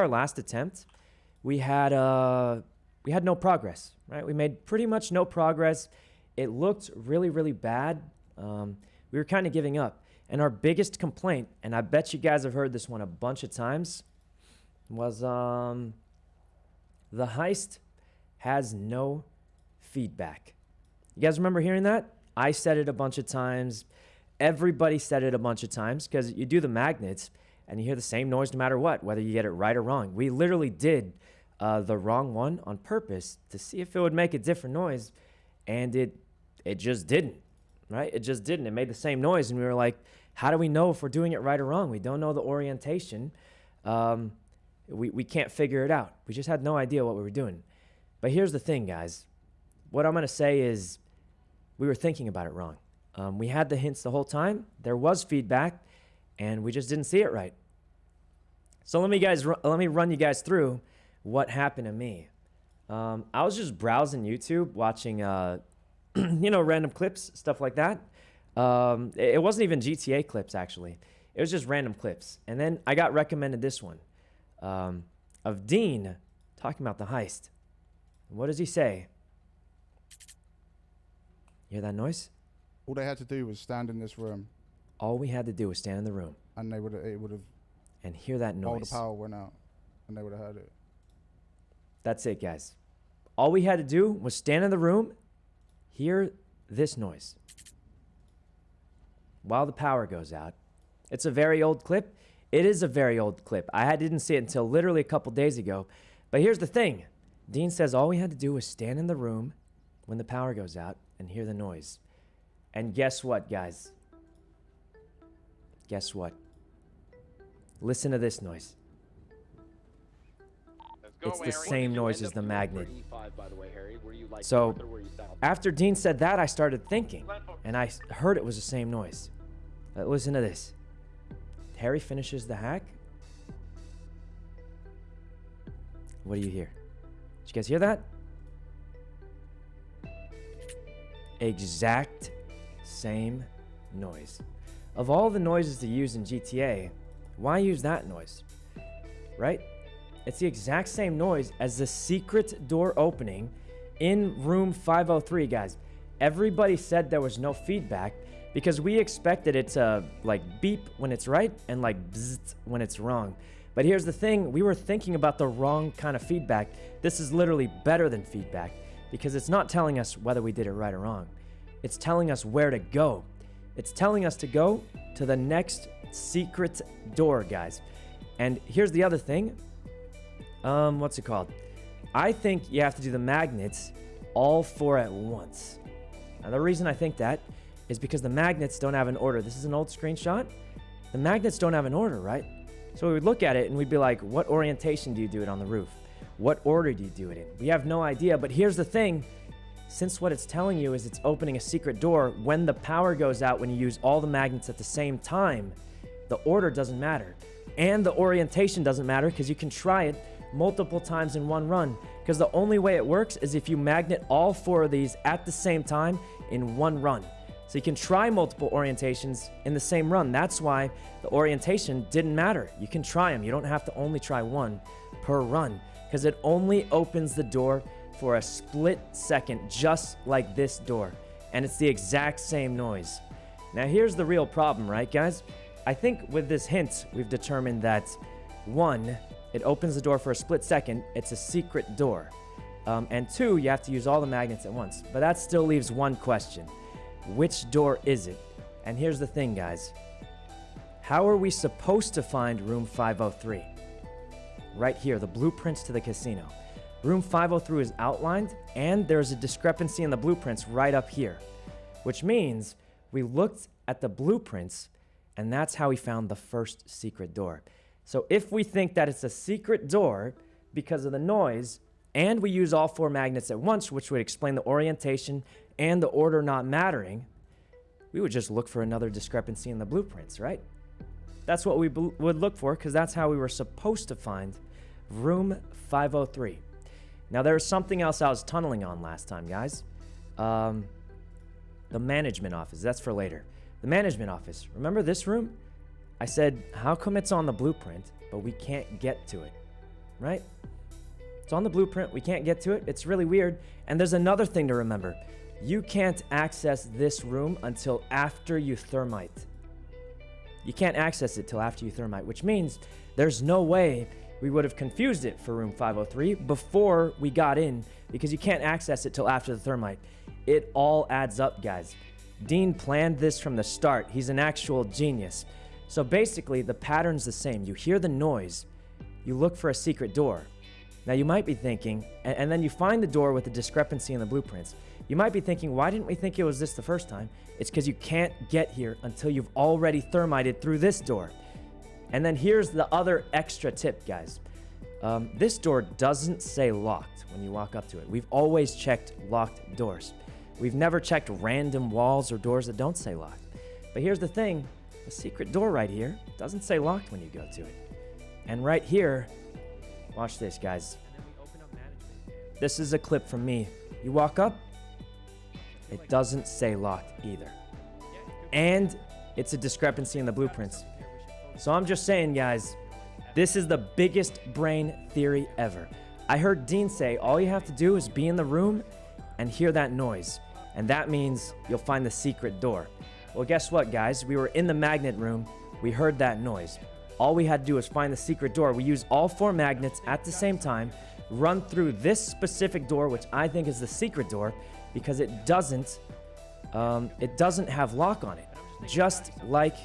our last attempt, we had no progress, right? We made pretty much no progress. It looked really, really bad. We were kind of giving up. And our biggest complaint, and I bet you guys have heard this one a bunch of times, was the heist has no feedback. You guys remember hearing that? I said it a bunch of times. Everybody said it a bunch of times because you do the magnets and you hear the same noise no matter what, whether you get it right or wrong. We literally did the wrong one on purpose to see if it would make a different noise, and it just didn't, right? It just didn't. It made the same noise, and we were like, how do we know if we're doing it right or wrong? We don't know the orientation. We can't figure it out. We just had no idea what we were doing. But here's the thing, guys. What I'm going to say is we were thinking about it wrong. We had the hints the whole time. There was feedback, and we just didn't see it right. So let me run you guys through what happened to me. I was just browsing YouTube, watching, random clips, stuff like that. It wasn't even GTA clips, actually. It was just random clips. And then I got recommended this one of Dean talking about the heist. What does he say? You hear that noise? All they had to do was stand in this room. All we had to do was stand in the room. And it would have. And hear that noise. All the power went out, and they would have heard it. That's it, guys. All we had to do was stand in the room, hear this noise while the power goes out. It's a very old clip. It is a very old clip. I didn't see it until literally a couple days ago. But here's the thing. Dean says all we had to do was stand in the room when the power goes out and hear the noise. And guess what, guys? Guess what? Listen to this noise. It's the same noise as the magnet. So after Dean said that, I started thinking, and I heard it was the same noise. Listen to this. Harry finishes the hack. What do you hear? Did you guys hear that? Exact same noise. Of all the noises to use in GTA, why use that noise? Right? It's the exact same noise as the secret door opening in room 503, guys. Everybody said there was no feedback because we expected it to like beep when it's right and like bzzzt when it's wrong. But here's the thing, we were thinking about the wrong kind of feedback. This is literally better than feedback because it's not telling us whether we did it right or wrong. It's telling us where to go. It's telling us to go to the next secret door, guys. And here's the other thing. What's it called? I think you have to do the magnets all 4 at once. Now, the reason I think that is because the magnets don't have an order. This is an old screenshot. The magnets don't have an order, right? So we would look at it and we'd be like, what orientation do you do it on the roof? What order do you do it in? We have no idea, but here's the thing. Since what it's telling you is it's opening a secret door, when the power goes out, when you use all the magnets at the same time, the order doesn't matter. And the orientation doesn't matter because you can try it multiple times in one run. Because the only way it works is if you magnet all 4 of these at the same time in one run. So you can try multiple orientations in the same run. That's why the orientation didn't matter. You can try them. You don't have to only try one per run because it only opens the door for a split second, just like this door. And it's the exact same noise. Now here's the real problem, right, guys? I think with this hint, we've determined that 1, it opens the door for a split second. It's a secret door. And 2, you have to use all the magnets at once. But that still leaves one question. Which door is it? And here's the thing, guys. How are we supposed to find room 503? Right here, the blueprints to the casino. Room 503 is outlined, and there's a discrepancy in the blueprints right up here. Which means we looked at the blueprints, and that's how we found the first secret door. So if we think that it's a secret door because of the noise, and we use all 4 magnets at once, which would explain the orientation and the order not mattering, we would just look for another discrepancy in the blueprints, right? That's what we would look for because that's how we were supposed to find room 503. Now, there's something else I was tunneling on last time, guys. The management office. That's for later. The management office. Remember this room? I said, how come it's on the blueprint, but we can't get to it? right? It's on the blueprint. We can't get to it. It's really weird. And there's another thing to remember. You can't access this room until after you thermite. You can't access it till after you thermite, which means there's no way we would have confused it for room 503 before we got in, because you can't access it till after the thermite. It all adds up, guys. Dean planned this from the start. He's an actual genius. So basically, the pattern's the same. You hear the noise, you look for a secret door. Now you might be thinking, and then you find the door with the discrepancy in the blueprints. You might be thinking, why didn't we think it was this the first time? It's because you can't get here until you've already thermited through this door. And then here's the other extra tip, guys. This door doesn't say locked when you walk up to it. We've always checked locked doors. We've never checked random walls or doors that don't say locked. But here's the thing, the secret door right here doesn't say locked when you go to it. And right here, watch this, guys. This is a clip from me. You walk up, it doesn't say locked either. And it's a discrepancy in the blueprints. So I'm just saying, guys, this is the biggest brain theory ever. I heard Dean say all you have to do is be in the room and hear that noise. And that means you'll find the secret door. Well, guess what, guys? We were in the magnet room. We heard that noise. All we had to do was find the secret door. We used all 4 magnets at the same time, run through this specific door, which I think is the secret door, because it doesn't have lock on it. Just like